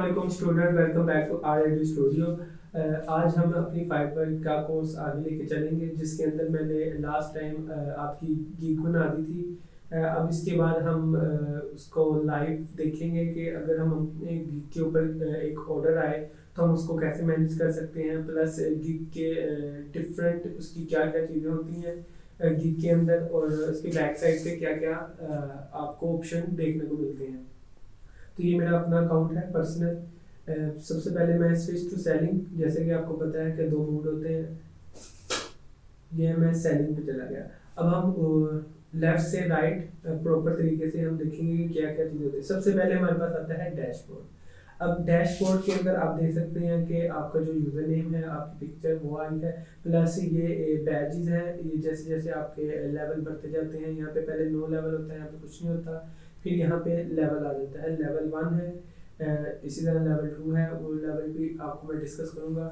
अस्सलाम student, welcome back to our Edu Studio. आज हम अपनी फाइवर का कोर्स आगे लेके चलेंगे, जिसके अंदर मैंने लास्ट टाइम आपकी गीक बना दी थी। अब इसके बाद हम उसको लाइव देखेंगे कि अगर हम अपने गीक के ऊपर एक ऑर्डर आए तो हम उसको कैसे मैनेज कर सकते हैं, प्लस गीक के डिफरेंट उसकी क्या क्या चीज़ें होती हैं गीक के अंदर, और उसके बैक साइड पे क्या क्या आपको ऑप्शन देखने को मिलते हैं। तो ये मेरा अपना अकाउंट है पर्सनल। सबसे पहले मैं स्विच टू सेलिंग, जैसे कि आपको पता है कि दो मोड होते हैं, ये मैं सेलिंग पे चला गया। अब हम लेफ्ट से राइट प्रॉपर तरीके से हम देखेंगे कि क्या क्या चीज़ें होती है। सबसे पहले हमारे पास आता है डैशबोर्ड। अब डैशबोर्ड के अंदर आप देख सकते हैं कि आपका जो यूज़र नेम है, आपकी पिक्चर वो आई है, प्लस ये बैजेस हैं। ये जैसे जैसे आपके लेवल बढ़ते जाते हैं, यहाँ पे पहले नो लेवल होता है, यहाँ पे कुछ नहीं होता, फिर यहाँ पे लेवल आ जाता है। लेवल 1 है, इसी तरह लेवल 2 है, वो लेवल भी आपको मैं डिस्कस करूँगा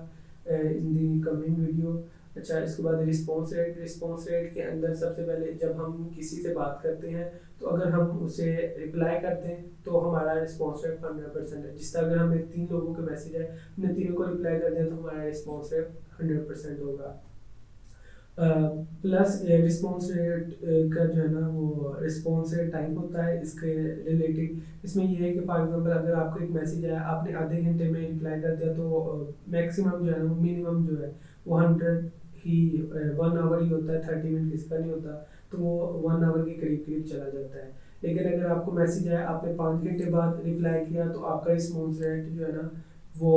इन दी कमिंग वीडियो। अच्छा, इसके बाद रिस्पॉन्स रेट के अंदर सबसे पहले जब हम किसी से बात करते हैं तो अगर हम उसे रिप्लाई करते हैं तो हमारा रिस्पॉन्स रेट 100% है। जिस तरह अगर हमें 3 लोगों के मैसेज है, हमने तीनों को रिप्लाई कर दिया तो हमारा रिस्पॉन्स रेट 100% होगा। प्लस रिस्पॉन्स रेट का जो है ना, वो रिस्पॉन्स रेट टाइम होता है इसके रिलेटेड। इसमें ये है कि फॉर एग्जांपल अगर आपको एक मैसेज आया, आपने आधे घंटे में रिप्लाई कर दिया, तो मैक्सिमम जो है ना, मिनिमम जो है वो 100 ही 1 आवर ही होता है, 30 मिनट किसी का नहीं होता, तो वो 1 आवर के करीब करीब चला जाता है। लेकिन अगर आपको मैसेज आया, आपने 5 घंटे बाद रिप्लाई किया, तो आपका रिस्पॉन्स रेट जो है ना वो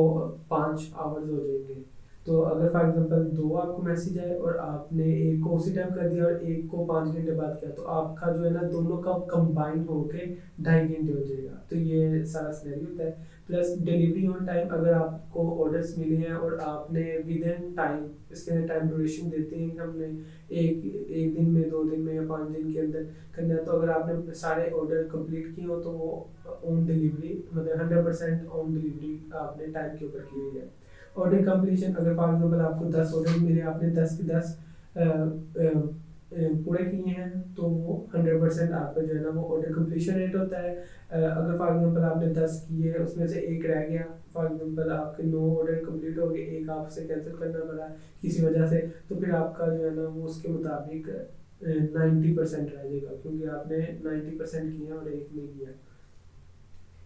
5 आवर्स हो जाएंगे। तो अगर फॉर एग्जांपल 2 आपको मैसेज आए और आपने एक को उसी टाइम कर दिया और एक को 5 घंटे बाद किया, तो आपका जो है ना दोनों का कंबाइन होके 2.5 घंटे हो जाएगा। तो ये सारा सिनेरियो होता है। प्लस डिलीवरी ऑन टाइम, अगर आपको ऑर्डर्स मिले हैं और आपने विद इन टाइम, इसके अंदर टाइम ड्यूरेशन देते हैं कि हमने एक दिन में, 2 दिन में या 5 दिन के अंदर करना है, तो अगर आपने सारे ऑर्डर कंप्लीट किए हो तो वो ऑन डिलीवरी, मतलब 100% ऑन डिलीवरी आपने टाइम के ऊपर की हुई है। ऑर्डर कंप्लीशन, अगर फॉर एग्जांपल आपको 10 ऑर्डर मिले, आपने 10 के 10 पूरे किए हैं, तो वो 100% आपका जो है ना वो ऑर्डर कंप्लीशन रेट होता है। अगर फॉर एग्जांपल आपने 10 किए, उसमें से एक रह गया, फॉर एग्जांपल आपके 9 ऑर्डर कंप्लीट हो गए, एक आपसे कैंसिल करना पड़ा किसी वजह से, तो फिर आपका जो है ना वो उसके मुताबिक 90% रह जाएगा, क्योंकि आपने 90% किया और एक नहीं किया।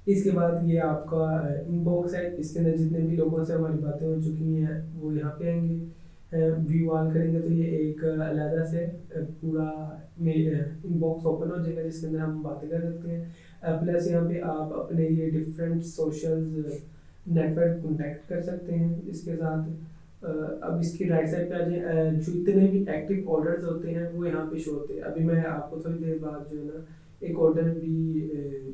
इसके बाद ये आपका इनबॉक्स है, इसके अंदर जितने भी लोगों से हमारी बातें हो चुकी हैं वो यहाँ पे आएंगे। व्यू ऑल करेंगे तो ये एक अलग से पूरा इनबॉक्स ओपन हो जाएगा, जिसके अंदर हम बातें कर सकते हैं। प्लस यहाँ पे आप अपने ये डिफरेंट सोशल नेटवर्क कॉन्टैक्ट कर सकते हैं इसके साथ। अब इसकी राइट साइड पे आ जाए, जितने भी एक्टिव ऑर्डर्स होते हैं वो यहाँ पे शो होते हैं। अभी मैं आपको थोड़ी देर बाद जो है ना एक ऑर्डर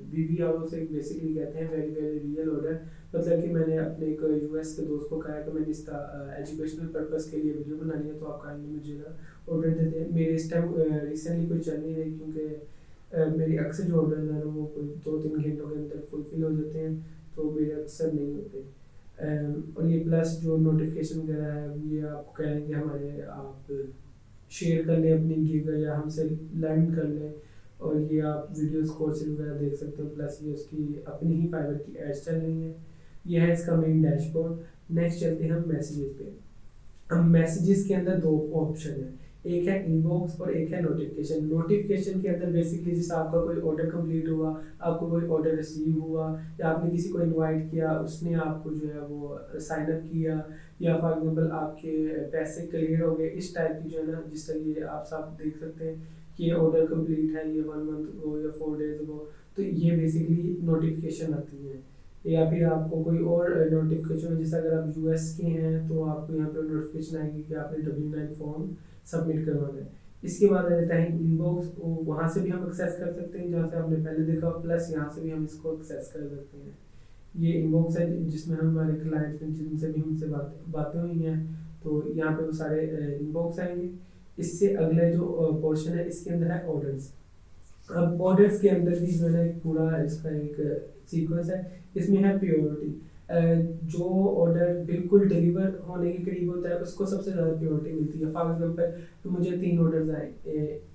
VVR से बेसिकली कहते हैं वेरी वेरी रियल ऑर्डर, मतलब कि मैंने अपने एक US के दोस्त को कहा कि मैंने इसका एजुकेशनल पर्पस के लिए वीडियो बनानी है, तो आप काइंडली मुझे ना ऑर्डर देते हैं। मेरे इस टाइम रिसेंटली कोई चल नहीं रही, क्योंकि मेरी अक्सर जो ऑर्डर हैं ना वो कोई 2-3 घंटों के अंदर फुलफिल हो जाते हैं, तो मेरे अक्सर नहीं होते। और ये प्लस जो नोटिफिकेशन वगैरह है, ये आपको कह रहे हैं कि हमारे आप शेयर कर लें अपनी गिग, या हमसे लर्न कर लें, और ये आप वीडियोस कोर्सेज वगैरह देख सकते हो। प्लस ये उसकी अपनी ही फाइवर की एड्स चल रही हैं। ये है इसका मेन डैशबोर्ड। नेक्स्ट चलते हैं हम मैसेजेस पे। अब मैसेजेस के अंदर 2 ऑप्शन है, एक है इनबॉक्स और एक है नोटिफिकेशन। नोटिफिकेशन के अंदर बेसिकली जैसे आपका कोई ऑर्डर कंप्लीट हुआ, आपको कोई ऑर्डर रिसीव हुआ, या आपने किसी को इनवाइट किया, उसने आपको जो है वो साइन अप किया, या फॉर एग्जांपल आपके पैसे क्लियर हो गए, इस टाइप की जो है ना, जिस तरह ये आप सब देख सकते हैं कि ये ऑर्डर कंप्लीट है, ये 1 मंथ अगो या 4 डेज अगो, तो ये बेसिकली नोटिफिकेशन आती है। या फिर आपको कोई और नोटिफिकेशन, जैसे अगर आप US के हैं तो आपको यहाँ पे नोटिफिकेशन आएगी कि आपने W9 फॉर्म सबमिट करवाना है। इसके बाद आ जाता है इनबॉक्स, वहाँ से भी हम एक्सेस कर सकते हैं जहाँ से हमने पहले देखा, प्लस यहाँ से भी हम इसको एक्सेस कर सकते हैं। ये इनबॉक्स है जिसमें हम हमारे क्लाइंट्स में जिनसे भी हमसे बातें हुई हैं, तो यहाँ पे वो सारे इनबॉक्स आएंगे। इससे अगले जो पोर्शन है इसके अंदर है ऑर्डर्स। अब ऑर्डर्स के अंदर भी जो है ना पूरा इसका एक सीक्वेंस है। इसमें है प्रायोरिटी। जो ऑर्डर बिल्कुल डिलीवर होने के करीब होता है उसको सबसे ज़्यादा प्रायोरिटी मिलती है। फॉर एग्जांपल तो मुझे 3 ऑर्डर्स आए,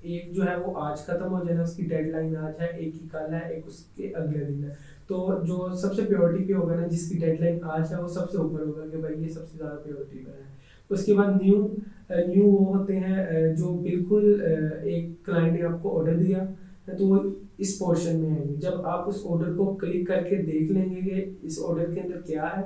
एक जो है वो आज ख़त्म हो जाना, उसकी डेडलाइन आज है, एक की कल है, एक उसके अगले दिन है। तो जो सबसे प्रायोरिटी पे होगा ना, जिसकी डेडलाइन आज है, वो सबसे ऊपर होगा कि भाई ये सबसे ज़्यादा प्रायोरिटी पर है। उसके बाद न्यू वो होते हैं जो बिल्कुल एक क्लाइंट ने आपको ऑर्डर दिया है तो वो इस पोर्शन में आएंगे। जब आप उस ऑर्डर को क्लिक करके देख लेंगे कि इस ऑर्डर के अंदर क्या है,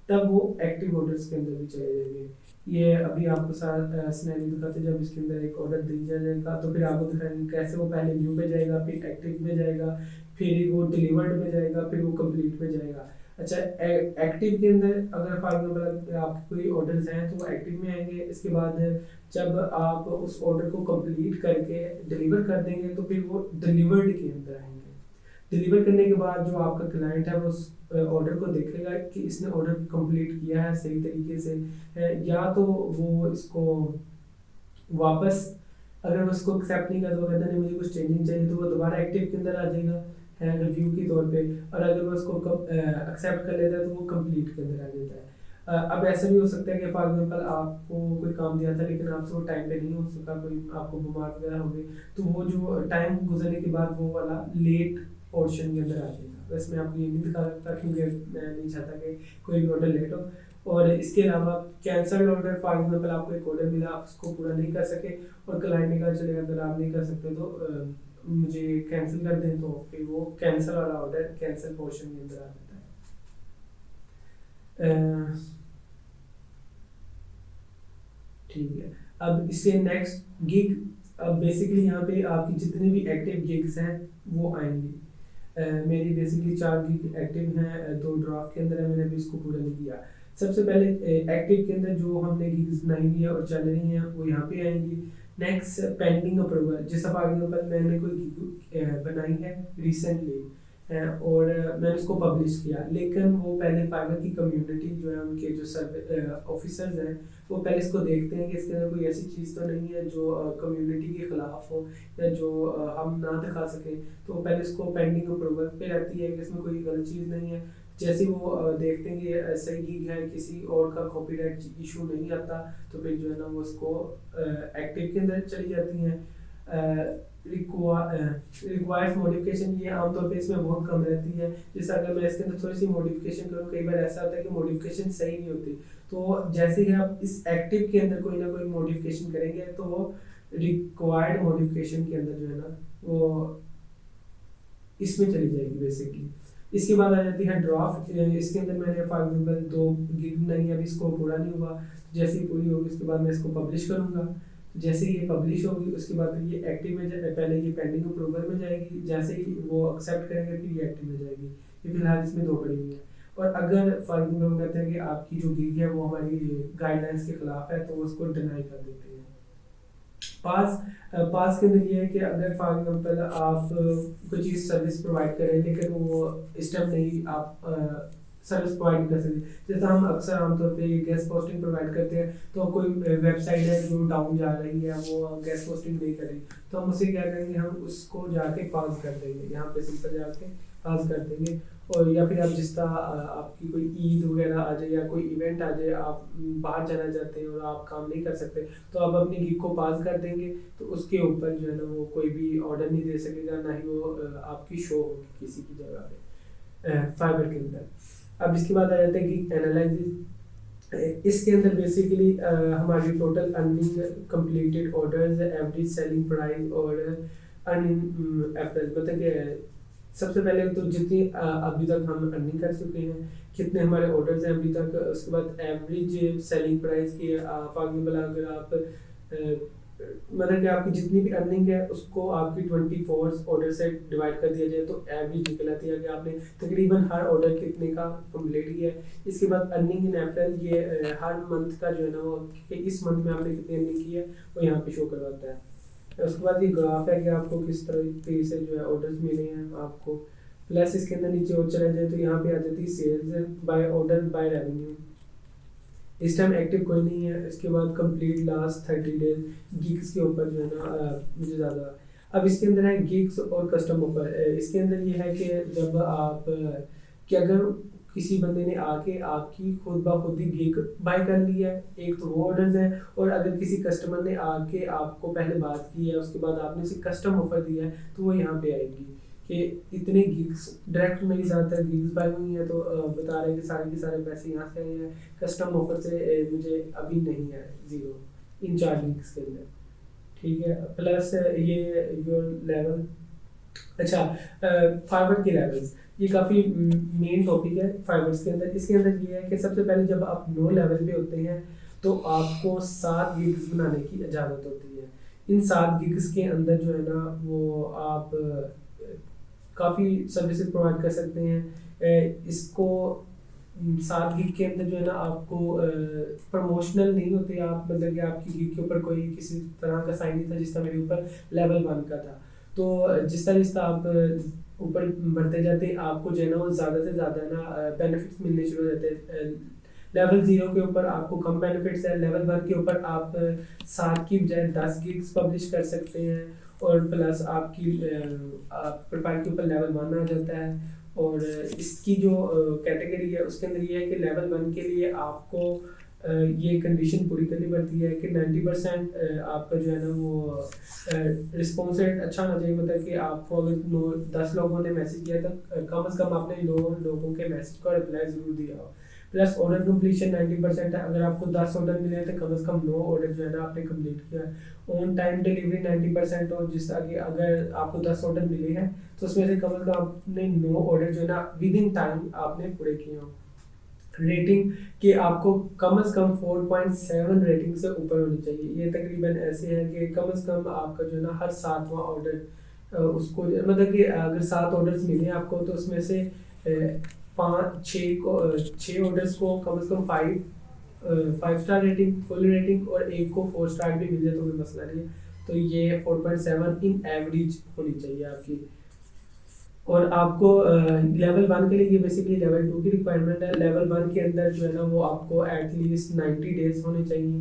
तब वो एक्टिव ऑर्डर्स के अंदर भी चले जाएंगे। ये अभी आपको सारा सिनेरियो दिखाते हैं, जब इसके अंदर एक ऑर्डर दिया जाएगा तो फिर आपको दिखाएंगे कैसे वो पहले न्यू पे जाएगा, फिर एक्टिव में जाएगा, फिर वो डिलीवर्ड में जाएगा, फिर वो कंप्लीट में जाएगा। अच्छा, एक्टिव के अंदर अगर फॉर एग्जाम्पल आपके कोई ऑर्डर्स हैं तो वो एक्टिव में आएंगे। इसके बाद जब आप उस ऑर्डर को कंप्लीट करके डिलीवर कर देंगे तो फिर वो डिलीवर्ड के अंदर आएंगे। डिलीवर करने के बाद जो आपका क्लाइंट है वो उस ऑर्डर को देखेगा कि इसने ऑर्डर कंप्लीट किया है सही तरीके से, या तो वो इसको वापस, अगर वो इसको एक्सेप्ट नहीं करता, वो कहता नहीं मुझे कुछ चेंजिंग चाहिए, तो वो दोबारा एक्टिव के अंदर आ जाएगा रिव्यू के तौर पे। और अगर वो उसको एक्सेप्ट कर लेता है तो वो कंप्लीट के अंदर आ जाता है। अब ऐसा भी हो सकता है कि फॉर एग्जांपल आपको कोई काम दिया था लेकिन आपसे वो टाइम पे नहीं हो सका, कोई आपको बीमार वगैरह हो गई, तो वो जो टाइम गुजरने के बाद वो वाला लेट पोर्शन के अंदर आ जाएगा। बस मैं आपको ये नहीं दिखा सकता क्योंकि मैं नहीं चाहता कि कोई भी ऑर्डर लेट हो। और इसके अलावा कैंसल्ड ऑर्डर, फॉर एग्जांपल आपको एक ऑर्डर मिला, आप उसको पूरा नहीं कर सके और क्लाइंट ने कहा चले अगर आप नहीं कर सकते तो मुझे कैंसिल कर दें, तो फिर वो कैंसिल वाला ऑर्डर कैंसिल पोर्शन के अंदर आ जाता है। ठीक है, अब इसके नेक्स्ट गिग। अब बेसिकली यहाँ पे आपकी जितनी भी एक्टिव गिग्स हैं वो आएंगी। मेरी बेसिकली 4 गिग एक्टिव हैं, 2 ड्राफ्ट के अंदर है, मैंने अभी इसको पूरा नहीं किया। सबसे पहले एक्टिव के अंदर जो हमने गिग्स बनाई हुई है और चल रही हैं वो यहाँ पे आएंगी। नेक्स्ट पेंडिंग अप्रूवल, जैसा फॉर एग्जांपल मैंने कोई गिग बनाई है रिसेंटली और मैंने उसको पब्लिश किया, लेकिन वो पहले फाइवर की कम्युनिटी जो है, उनके जो सर्वे ऑफिसर्स हैं, वो पहले इसको देखते हैं कि इसके अंदर कोई ऐसी चीज़ तो नहीं है जो कम्युनिटी के ख़िलाफ़ हो या जो हम ना दिखा सकें। तो पहले इसको पेंडिंग अप्रूवल पे रहती है कि इसमें कोई गलत चीज़ नहीं है। जैसे वो देखते हैं कि सही गिग है, किसी और का कॉपीराइट इशू नहीं आता, तो फिर जो है ना वो उसको एक्टिव के अंदर चली जाती हैं। रिक्वायर्ड मॉडिफिकेशन, ये आमतौर पे इसमें बहुत कम रहती है। जैसे अगर मैं इसके अंदर थोड़ी सी मॉडिफिकेशन करूँ, कई बार ऐसा होता है कि मॉडिफिकेशन सही नहीं होती, तो जैसे ही आप इस एक्टिव के अंदर कोई ना कोई मॉडिफिकेशन करेंगे तो वो रिक्वायर्ड मॉडिफिकेशन के अंदर जो है ना वो इसमें चली जाएगी बेसिकली। इसके बाद आ जाती है ड्राफ्ट। इसके अंदर मैंने फॉर एग्जांपल 2 गिग नहीं, अभी इसको पूरा नहीं हुआ, जैसे ही पूरी होगी उसके बाद मैं इसको पब्लिश करूँगा। जैसे ये पब्लिश होगी उसके बाद फिर ये एक्टिव में पहले ये पेंडिंग अप्रूवल में जाएगी, जैसे ही वो एक्सेप्ट करेंगे फिर ये एक्टिव में जाएगी। ये फिलहाल इसमें 2 पड़ी हुई हैं। और अगर फॉर एग्जाम्पल हम कहते हैं कि आपकी जो गिग है वो हमारी गाइडलाइंस के खिलाफ है, तो उसको डिनाई कर देते हैं। पास के अंदर ये है कि अगर फॉर एग्जाम्पल आप कोई चीज़ सर्विस प्रोवाइड करें लेकिन वो इस टाइम नहीं आप सर्विस प्रोवाइड कर सकते। जैसे हम अक्सर आमतौर पे गेस्ट पोस्टिंग प्रोवाइड करते हैं, तो कोई वेबसाइट है जो डाउन जा रही है, वो गेस्ट पोस्टिंग नहीं कर रही, तो हम उसे क्या करेंगे, हम उसको जाके पास कर देंगे, यहाँ पे सिंपल जाके पास कर देंगे। और या फिर आप जिस तरह आपकी कोई ईद वगैरह आ जाए या कोई इवेंट आ जाए, आप बाहर जाना चाहते हैं और आप काम नहीं कर सकते, तो आप अपनी गिग को पास कर देंगे, तो उसके ऊपर जो है ना वो कोई भी ऑर्डर नहीं दे सकेगा, ना ही वो आपकी शो होगी किसी की जगह पे फाइबर के अंदर। अब इसके बाद आ जाते हैं गिग एनालिसिस। इसके अंदर बेसिकली हमारी total earning, completed orders, average selling price और अर्निंग एवरेज, मतलब कि सबसे पहले तो जितनी अभी तक हम अर्निंग कर चुके हैं, कितने हमारे ऑर्डर्स हैं अभी तक, उसके बाद एवरेज सेलिंग प्राइस की फॉर एग्जाम्पल अगर आप मतलब कि आपकी जितनी भी अर्निंग है उसको आपकी 24 ऑर्डर से डिवाइड कर दिया जाए तो एवरेज निकल आती है कि आपने तकरीबन हर ऑर्डर कितने का कंप्लीट किया है। इसके बाद अर्निंग इन अप्रैल, ये हर मंथ का जो है ना वो कि इस मंथ में आपने कितनी अर्निंग की है वो यहाँ पे शो करवाता है। उसके बाद ये ग्राफ है कि आपको किस तरीके से जो है ऑर्डर्स मिले हैं आपको, प्लस इसके अंदर नीचे और चला जाए तो यहाँ पे आ जाती है sales by order by revenue. इस टाइम एक्टिव कोई नहीं है। इसके बाद कंप्लीट लास्ट 30 डेज गिग्स के ऊपर जो है ना मुझे ज़्यादा। अब इसके अंदर है गिग्स और कस्टम ऑफर। इसके अंदर ये है कि जब आप कि अगर किसी बंदे ने आके आपकी खुद ब खुद ही गिग बाय कर ली है, एक तो वो ऑर्डर्स हैं। और अगर किसी कस्टमर ने आके आपको पहले बात की है, उसके बाद आपने उसे कस्टम ऑफर दिया है, तो वो यहाँ पे आएगी कि इतने गिग्स डायरेक्ट मेरी ज़्यादातर गिग्स बाय हुई हैं, तो बता रहे हैं कि सारे के सारे पैसे यहाँ से आए हैं, कस्टम ऑफर से मुझे अभी नहीं है, ज़ीरो इन 4 गिग्स के अंदर। ठीक है, प्लस ये योर लेवल। अच्छा, फाइवर के लेवल्स, ये काफ़ी मेन टॉपिक है फाइवर्स के अंदर। इसके अंदर ये है कि सबसे पहले जब आप नो लेवल पे होते हैं तो आपको 7 गिग्स बनाने की इजाज़त होती है। इन 7 गिग्स के अंदर जो है ना वो आप काफ़ी सर्विसेज प्रोवाइड कर सकते हैं। इसको 7 गिग के अंदर जो है ना आपको प्रमोशनल नहीं होते आप, मतलब कि आपकी गिग के ऊपर कोई किसी तरह का साइन नहीं था जिस तरह मेरे ऊपर लेवल 1 का था। तो जिस तरह आप ऊपर बढ़ते जाते हैं आपको जो है ना वो ज़्यादा से ज़्यादा ना बेनिफिट्स मिलने शुरू हो जाते हैं। लेवल 0 के ऊपर आपको कम बेनिफिट्स है, लेवल 1 के ऊपर आप 7 की बजाय 10 गिग्स पब्लिश कर सकते हैं, और प्लस आपकी प्रोफाइल के ऊपर लेवल 1 आ जाता है। और इसकी जो कैटेगरी है उसके अंदर ये है कि लेवल 1 के लिए आपको ये कंडीशन पूरी करनी पड़ती है कि 90% आपका जो है ना वो रिस्पॉन्स रेट अच्छा होना चाहिए। मतलब कि आपको अगर 10 लोगों ने मैसेज किया तो कम से कम आपने 9 लोगों के मैसेज का रिप्लाई ज़रूर दिया हो। प्लस ऑर्डर कम्प्लीशन 90% है, अगर आपको 10 ऑर्डर मिले हैं तो कम से कम 9 ऑर्डर जो है ना आपने कंप्लीट किया है। ऑन टाइम डिलीवरी 90% हो, जिस तरह कि अगर आपको 10 ऑर्डर मिले हैं तो उसमें से कम से कम आपने 9 ऑर्डर जो है ना विद इन टाइम आपने पूरे किए हों। रेटिंग कि आपको कम से कम 4.7 रेटिंग से ऊपर होनी चाहिए। ये तकरीबन ऐसे है कि कम से कम आपका जो है ना हर 7वां ऑर्डर उसको मतलब कि अगर 7 ऑर्डर्स मिले आपको तो उसमें से 6 ऑर्डर्स को कम से कम 5 स्टार रेटिंग, फुल रेटिंग, और एक को 4 स्टार भी मिल जाए तो कोई मसला नहीं है। तो ये 4.7 इन एवरेज होनी चाहिए आपकी। और आपको लेवल 1 के लिए ये बेसिकली लेवल 2 की रिक्वायरमेंट है। लेवल 1 के अंदर जो है ना वो आपको एटलीस्ट 90 डेज होने चाहिए।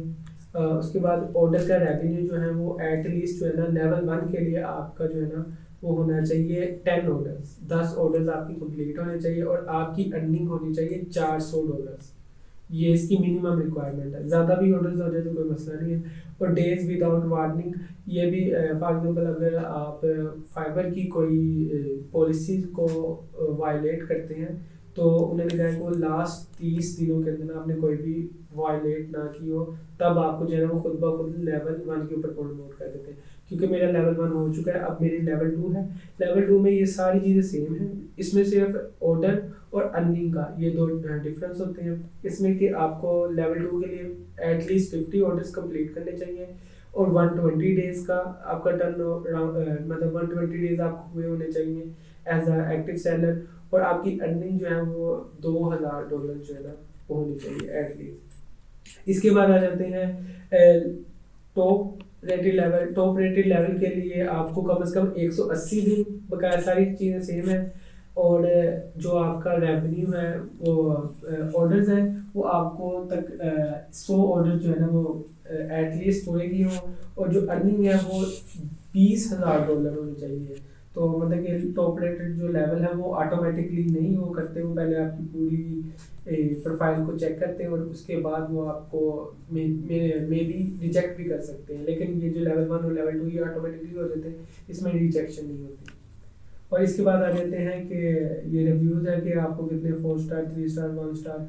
उसके बाद ऑर्डर का रेवेन्यू जो है वो एटलीस्ट जो है ना लेवल 1 के लिए आपका जो है ना वो होना चाहिए 10 ऑर्डर्स, 10 ऑर्डर्स आपकी कंप्लीट होने चाहिए, और आपकी अर्निंग होनी चाहिए $400। ये इसकी मिनिमम रिक्वायरमेंट है। ज़्यादा भी ऑर्डर्स हो जाए तो कोई मसला नहीं है। और डेज विदाउट वार्निंग, ये भी फॉर एग्जांपल अगर आप फाइबर की कोई पॉलिसीज को वायलेट करते हैं तो उन्होंने कहा है कि वो लास्ट 30 दिनों के अंदर आपने कोई भी वायलेट ना की हो, तब आपको जो है ना वो खुद ब खुद लेवल 1 के ऊपर प्रमोट कर देते हैं। क्योंकि मेरा लेवल 1 हो चुका है, अब मेरी लेवल 2 है। लेवल 2 में ये सारी चीज़ें सेम हैं, इसमें सिर्फ ऑर्डर और अर्निंग का ये 2 डिफरेंस होते हैं। इसमें कि आपको लेवल 2 के लिए एटलीस्ट 50 ऑर्डर्स कंप्लीट करने चाहिए, और 120 डेज का आपका टर्न मतलब 120 डेज आपको हुए होने चाहिए एज अ एक्टिव सेलर, और आपकी अर्निंग जो है वो $2000 जो है ना वो होनी चाहिए एटलीस्ट। इसके बाद आ जाते हैं टॉप रेटेड लेवल के लिए आपको कम से कम 180 दिन, बकाया सारी चीज़ें सेम है। और जो आपका रेवेन्यू है वो ऑर्डर्स है वो आपको तक 100 ऑर्डर जो है ना वो एटलीस्ट पूरे की हो, और जो अर्निंग है वो $20,000 होनी चाहिए। तो मतलब कि टॉप रेटेड जो लेवल है वो ऑटोमेटिकली नहीं वो करते, वो पहले आपकी पूरी प्रोफाइल को चेक करते हैं और उसके बाद वो आपको मे भी रिजेक्ट भी कर सकते हैं। लेकिन ये जो लेवल 1 और लेवल 2 ये ऑटोमेटिकली हो जाते हैं, इसमें रिजेक्शन नहीं होती। और इसके बाद आ जाते हैं कि ये रिव्यूज़ है कि आपको कितने 4 स्टार, 3 स्टार, 1 स्टार।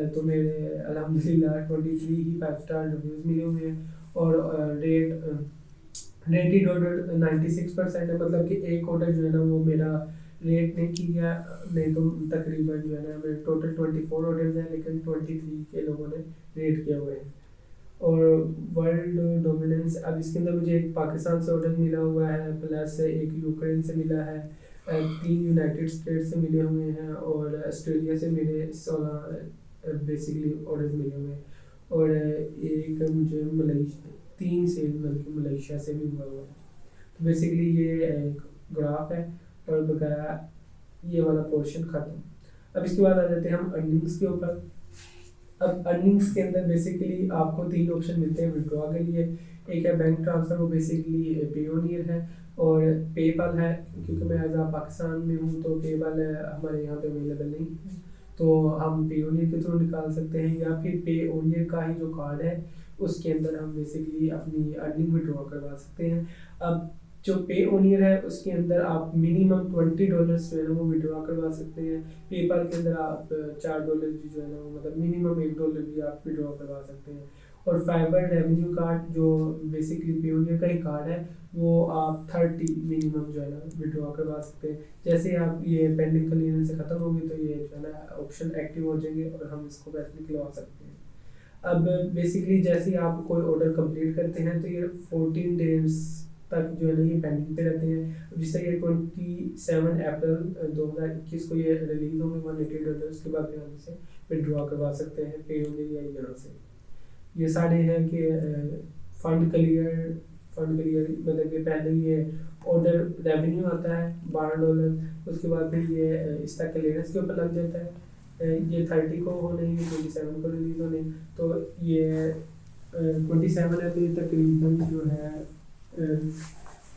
तो मेरे अल्हम्दुलिल्लाह 23 ही 5 स्टार रिव्यूज़ मिले हुए हैं, और रेटेड ऑर्डर 96% है। मतलब कि एक ऑर्डर जो है ना वो मेरा रेट नहीं किया, नहीं तो तकरीबन जो है ना मेरे टोटल 24 ऑर्डर्स हैं, लेकिन 23 के लोगों ने रेट किया हुए हैं। और वर्ल्ड डोमिनेंस, अब इसके अंदर मुझे एक पाकिस्तान से ऑर्डर मिला हुआ है, प्लस एक यूक्रेन से मिला है, 3 यूनाइटेड स्टेट से मिले हुए हैं, और ऑस्ट्रेलिया से मेरे 16 बेसिकली ऑर्डर्स मिले हुए हैं, और एक मुझे मलेशिया 3 से बल्कि मलेशिया से भी हुआ हुआ है। तो बेसिकली ये एक ग्राफ है, और बकाया ये वाला पोर्शन ख़त्म। अब इसके बाद आ जाते हैं हम अर्निंग्स के ऊपर। अब अर्निंग्स के अंदर बेसिकली आपको 3 ऑप्शन मिलते हैं विड्रॉ के लिए। एक है बैंक ट्रांसफ़र, वो बेसिकली पेयोनियर है, और पेपल है। क्योंकि मैं एज आ पाकिस्तान में हूँ तो पेपल हमारे यहाँ पे अवेलेबल नहीं है, तो हम पेओनियर के थ्रू निकाल सकते हैं, या फिर पेओनियर का ही जो कार्ड है उसके अंदर हम बेसिकली अपनी अर्निंग विड्रॉ करवा सकते हैं। अब जो पेओनियर है उसके अंदर आप मिनिमम $20 जो है ना वो विड्रॉ करवा सकते हैं। पेपाल के अंदर आप $4 भी जो है ना मतलब मिनिमम $1 भी आप विड्रॉ करवा सकते हैं। और फाइबर रेवेन्यू कार्ड जो बेसिकली पेओनियर का ही कार्ड है वो आप 30 मिनिमम जो है ना विड्रॉ करवा सकते हैं। जैसे आप ये पेंडिंग क्लियरेंस से खत्म होगी तो ये जो है ना ऑप्शन एक्टिव हो जाएंगे और हम इसको पैसे निकलवा सकते हैं। अब बेसिकली जैसे ही आप कोई ऑर्डर कंप्लीट करते हैं तो ये 14 डेज तक जो है ना ये पेंडिंग पे रहते हैं। अब जिस तरह ये 27 अप्रैल 2021 को ये रिलीज होंगे $180, उसके बाद हम इसे विड्रॉ करवा सकते हैं पेओनियर या यहाँ से। ये सारे हैं कि फंड क्लियर मतलब कि पहले ये ऑर्डर रेवेन्यू आता है $12, उसके बाद फिर ये इसका क्लियरेंस के ऊपर लग जाता है। ये 30 को होने, ये 27 को रिलीज होने, तो ये 27 है तो ये तकरीबन जो है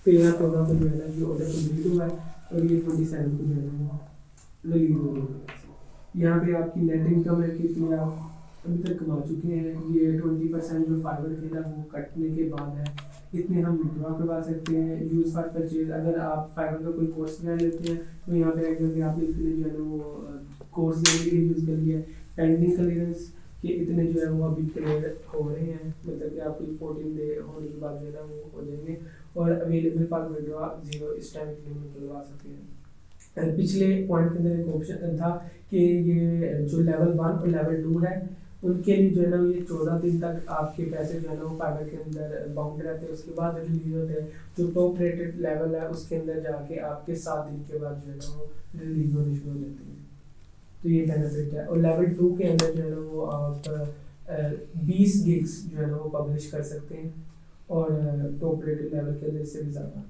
13-14 को जो है ना ये ऑर्डर कंप्लीट हुआ है और ये 27 को जो है ना रिलीज हो गया। यहाँ पे आपकी नेट इनकम है कितनी आप अभी तक कमा चुके हैं। ये 20% जो फाइबर के ना वो कटने के बाद है, इतने हम विड्रॉ करवा सकते हैं। यूज़ फॉर परचेज, अगर आप फाइबर का कोई कोर्स वगैरह लेते हैं तो यहाँ पे आएगा कि आपने इतने जो है ना वो कोर्स लेने के लिए यूज़ कर लिया। पेंडिंग क्लियरेंस के इतने जो है वो अभी क्लियर हो रहे हैं, मतलब कि आपकी 14 डे होने के बाद जो है ना वो हो जाएंगे। और अवेलेबल फॉर विड्रॉ 0 इस टाइम के लिए निकलवा सकते हैं। पिछले पॉइंट के अंदर एक ऑप्शन था कि ये जो लेवल 1 और लेवल 2 है उनके लिए जो है ना ये 14 दिन तक आपके पैसे जो है ना वो फाइबर के अंदर बाउंड रहते हैं, उसके बाद रिलीज होते हैं। जो टॉप रेटेड लेवल है उसके अंदर जाके आपके 7 दिन के बाद जो है ना वो रिलीज होने शुरू हो जाते हैं। तो ये बेनिफिट है। और लेवल 2 के अंदर जो है ना वो आप 20 गिग्स जो है ना वो पब्लिश कर सकते हैं और टॉप रेटेड लेवल के अंदर इससे भी ज़्यादा।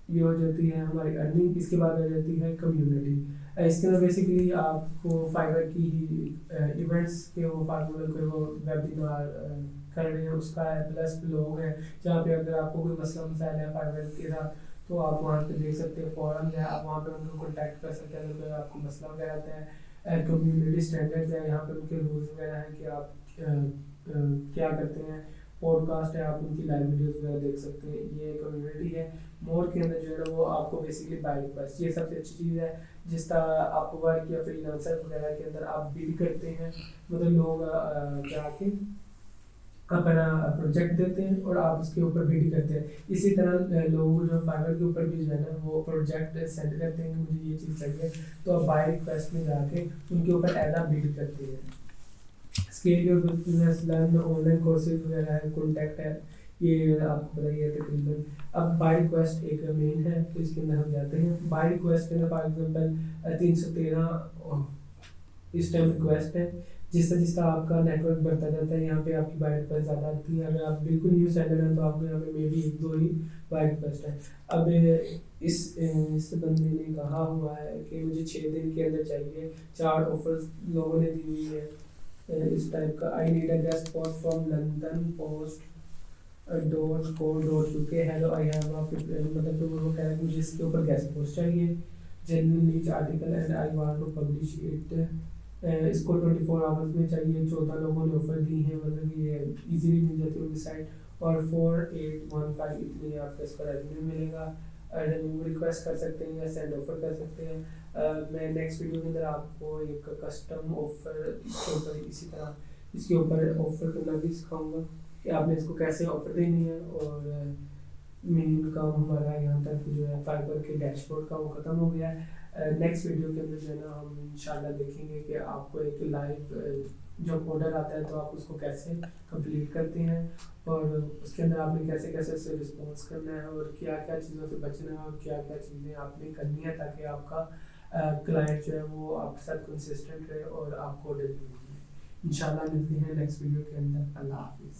ये हो जाती है हमारी अर्निंग। इसके बाद आ जाती है कम्युनिटी। इसके अंदर बेसिकली आपको फाइबर की ही इवेंट्स के वो फार्मूले कोई वो वेबिनार कर रहे हैं उसका है, प्लस लोग हैं जहाँ पे अगर आपको कोई मसला मसाइल है फाइबर के साथ तो आप वहाँ पे देख सकते हैं। फोरम है, आप वहाँ पे उनको कॉन्टैक्ट कर सकते हैं अगर आपको मसला वगैरह आता है। कम्युनिटी स्टैंडर्ड्स है, यहाँ पे उनके रूल्स वगैरह हैं कि आप क्या करते हैं। पॉडकास्ट है, आप उनकी लाइव वीडियोस वगैरह देख सकते हैं। ये कम्युनिटी है। मोर के अंदर जो है ना वो आपको बेसिकली बाय रिक्वेस्ट, ये सबसे अच्छी चीज़ है। जिस तरह आपको वर्क या फ्रीलांसर वगैरह के अंदर आप बिड करते हैं, मतलब लोग जाके अपना प्रोजेक्ट देते हैं और आप उसके ऊपर बिड करते हैं। इसी तरह लोग जो फाइवर के ऊपर भी जो है ना वो प्रोजेक्ट सेंड करते हैं कि मुझे ये चीज़ चाहिए, तो आप बाय रिक्वेस्ट में जाके उनके ऊपर एज बिड करते हैं। Scale your business, learn online courses वगैरह है, कॉन्टैक्ट है, ये आपको बताइए तकरीबन। अब बाय रिक्वेस्ट एक मेन है तो इसके अंदर हम जाते हैं। बाय रिक्वेस्ट के अंदर फॉर एग्जांपल 313 इस टाइम रिक्वेस्ट है। जिस तरह आपका नेटवर्क बढ़ता जाता है यहाँ पे आपकी बाय रिक्वेस्ट ज़्यादा आती है। अगर आप बिल्कुल न्यू सेलर हैं तो आपको यहाँ पे मे बी 1-2 ही बाय रिक्वेस्ट है। अब इस बंदे ने कहा हुआ है कि मुझे 6 दिन के अंदर चाहिए, 4 ऑफर्स लोगों ने दी हुई है इस टाइप का। I need a guest post from London post .co.uk hello I have मतलब तो वो कह रहा है मुझे इसके ऊपर गेस्ट पोस्ट चाहिए, genuine niche article and I want to publish it. इसको 24 आवर्स में चाहिए। 14 लोगों ने ऑफर दी है, मतलब ये इजीली मिल जाती है उनकी साइट। और 4815 इतनी आपको इसका रेवेन्यू मिलेगा। रिमूव रिक्वेस्ट कर सकते हैं या सेंड ऑफर कर सकते हैं। मैं नेक्स्ट वीडियो के अंदर आपको एक कस्टम ऑफर इसके ऊपर इसी तरह इसके ऊपर ऑफर करना भी सिखाऊंगा कि आपने इसको कैसे ऑफर देनी है। और मेन काम हमारा यहाँ तक जो है फाइबर के डैशबोर्ड का वो ख़त्म हो गया है। नेक्स्ट वीडियो के अंदर जो है ना हम इंशाल्लाह देखेंगे कि आपको एक लाइव जब ऑर्डर आता है तो आप उसको कैसे कंप्लीट करते हैं और उसके अंदर आपने कैसे कैसे उससे रिस्पॉन्स करना है और क्या क्या चीज़ों से बचना है और क्या क्या चीज़ें आपने करनी है ताकि आपका क्लाइंट जो है वो आपके साथ कंसिस्टेंट रहे और आपको ऑर्डर मिले। इंशाल्लाह मिलते हैं नेक्स्ट वीडियो के अंदर। अल्लाह हाफिज़।